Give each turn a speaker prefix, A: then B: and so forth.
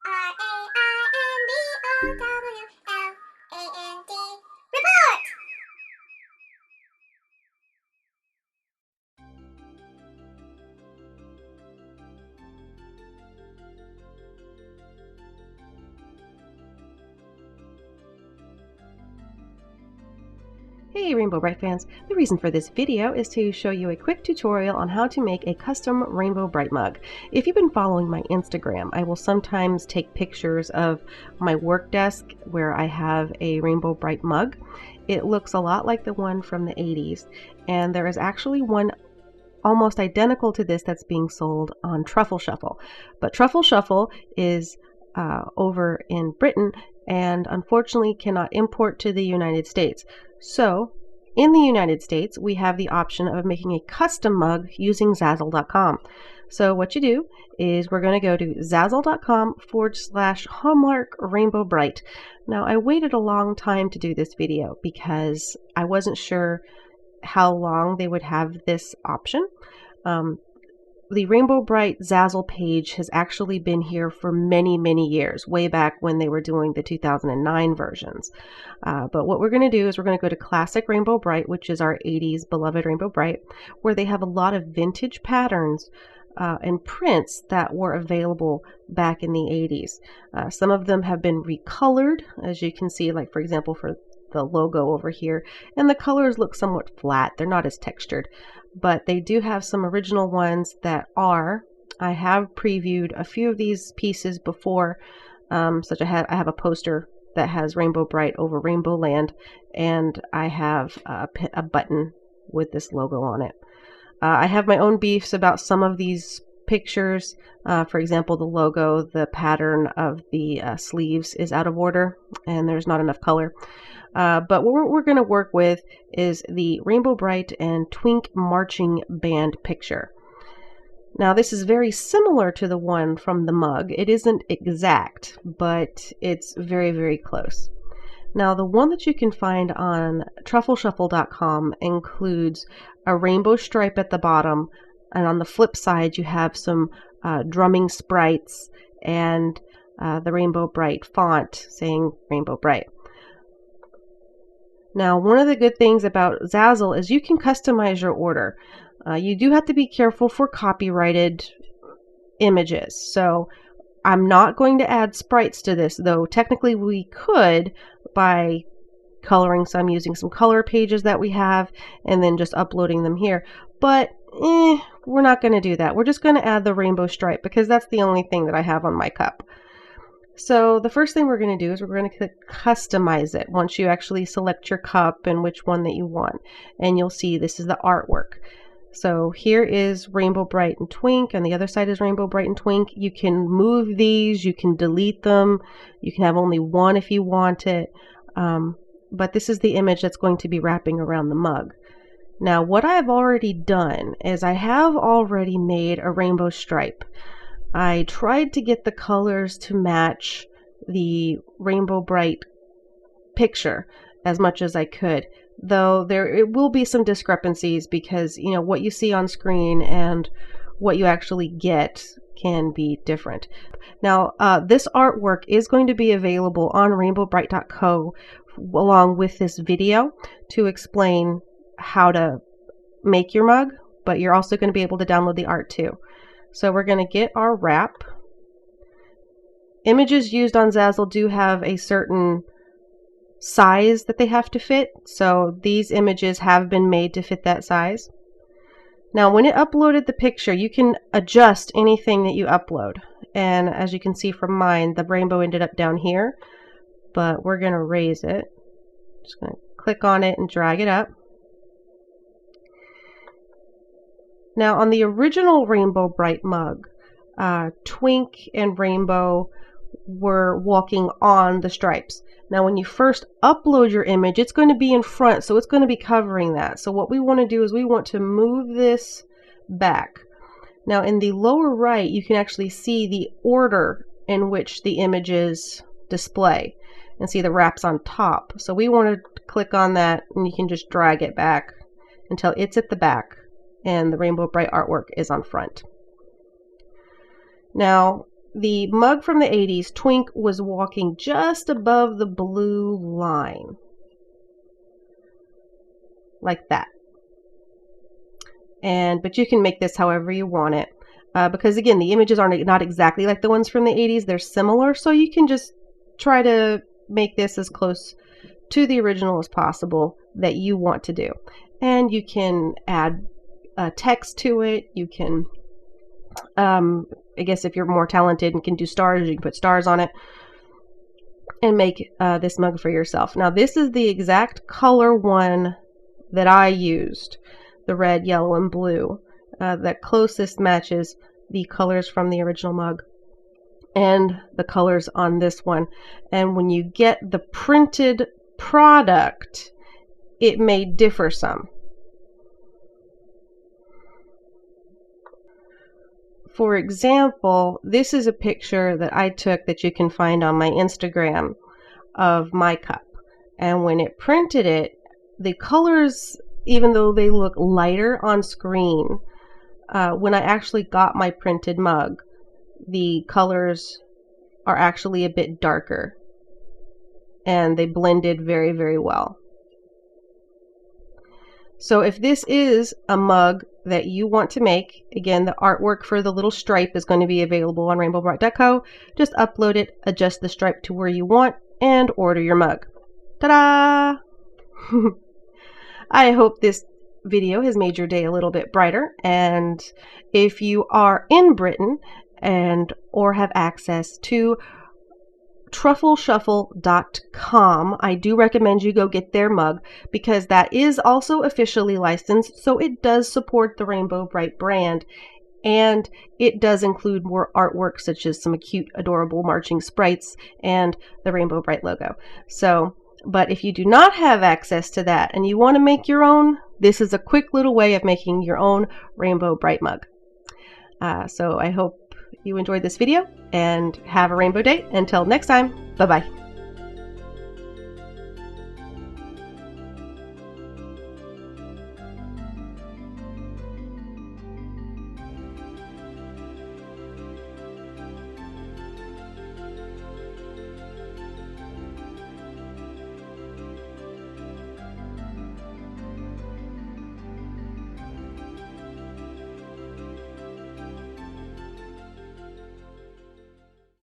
A: R-A-I-N-B-O-W-L-A-N-D. Report!
B: Hey Rainbow Brite fans, the reason for this video is to show you a quick tutorial on how to make a custom Rainbow Brite mug. If you've been following my Instagram, I will sometimes take pictures of my work desk where I have a Rainbow Brite mug. It looks a lot like the one from the 80s, and there is actually one almost identical to this that's being sold on Truffle Shuffle. But Truffle Shuffle is over in Britain and unfortunately cannot import to the United States. So in the United States, we have the option of making a custom mug using Zazzle.com. So what you do is we're going to go to Zazzle.com/Hallmark Rainbow Brite. Now I waited a long time to do this video because I wasn't sure how long they would have this option. The Rainbow Brite Zazzle page has actually been here for many, many years, way back when they were doing the 2009 versions. But what we're going to do is we're going to go to Classic Rainbow Brite, which is our 80s beloved Rainbow Brite, where they have a lot of vintage patterns and prints that were available back in the 80s. Some of them have been recolored, as you can see, like for example for the logo over here, and the colors look somewhat flat. They're not as textured, but they do have some original ones that are. I have previewed a few of these pieces before, such I have a poster that has Rainbow Brite over Rainbow Land, and I have a button with this logo on it. I have my own beefs about some of these pictures. For example, the logo, the pattern of the sleeves is out of order and there's not enough color. But what we're going to work with is the Rainbow Brite and Twink marching band picture. Now this is very similar to the one from the mug. It isn't exact, but it's very, very close. Now the one that you can find on truffleshuffle.com includes a rainbow stripe at the bottom, and on the flip side you have some drumming sprites and the Rainbow Brite font saying Rainbow Brite. Now, one of the good things about Zazzle is you can customize your order. You do have to be careful for copyrighted images. So I'm not going to add sprites to this, though technically we could by coloring some, using some color pages that we have, and then just uploading them here. But we're not going to do that. We're just going to add the rainbow stripe because that's the only thing that I have on my cup. So the first thing we're going to do is we're going to click customize it once you actually select your cup and which one that you want. And you'll see this is the artwork. So here is Rainbow Brite and Twink, and the other side is Rainbow Brite and Twink. You can move these, you can delete them, you can have only one if you want it. But this is the image that's going to be wrapping around the mug. Now what I've already done is I have already made a rainbow stripe. I tried to get the colors to match the Rainbow Brite picture as much as I could, though it will be some discrepancies because what you see on screen and what you actually get can be different. Now this artwork is going to be available on rainbowbrite.co along with this video to explain how to make your mug, but you're also going to be able to download the art too. So we're going to get our wrap. Images used on Zazzle do have a certain size that they have to fit, so these images have been made to fit that size. Now when it uploaded the picture, you can adjust anything that you upload, and as you can see from mine, the rainbow ended up down here, but we're going to raise it. Just going to click on it and drag it up. Now on the original Rainbow Brite mug, Twink and Rainbow were walking on the stripes. Now when you first upload your image, it's going to be in front, so it's going to be covering that. So what we want to do is we want to move this back. Now in the lower right, you can actually see the order in which the images display and see the wraps on top. So we want to click on that, and you can just drag it back until it's at the back and the Rainbow Brite artwork is on front. Now the mug from the 80s, Twink was walking just above the blue line. Like that. But you can make this however you want it. Because again, the images are not exactly like the ones from the 80s. They're similar. So you can just try to make this as close to the original as possible that you want to do. And you can add text to it. You can, I guess if you're more talented and can do stars, you can put stars on it and make this mug for yourself. Now this is the exact color one that I used, the red, yellow, and blue, that closest matches the colors from the original mug and the colors on this one. And when you get the printed product, it may differ some. For example, this is a picture that I took that you can find on my Instagram of my cup. And when it printed it, the colors, even though they look lighter on screen, when I actually got my printed mug, the colors are actually a bit darker. And they blended very, very well. So if this is a mug that you want to make, again, the artwork for the little stripe is going to be available on rainbowbrite.co. Just upload it, adjust the stripe to where you want, and order your mug. Ta-da! I hope this video has made your day a little bit brighter. And if you are in Britain or have access to truffleshuffle.com, I do recommend you go get their mug, because that is also officially licensed, so it does support the Rainbow Brite brand, and it does include more artwork such as some cute, adorable marching sprites and the Rainbow Brite logo. So, but if you do not have access to that and you want to make your own, this is a quick little way of making your own Rainbow Brite mug. So I hope you enjoyed this video and have a rainbow day. Until next time, bye-bye.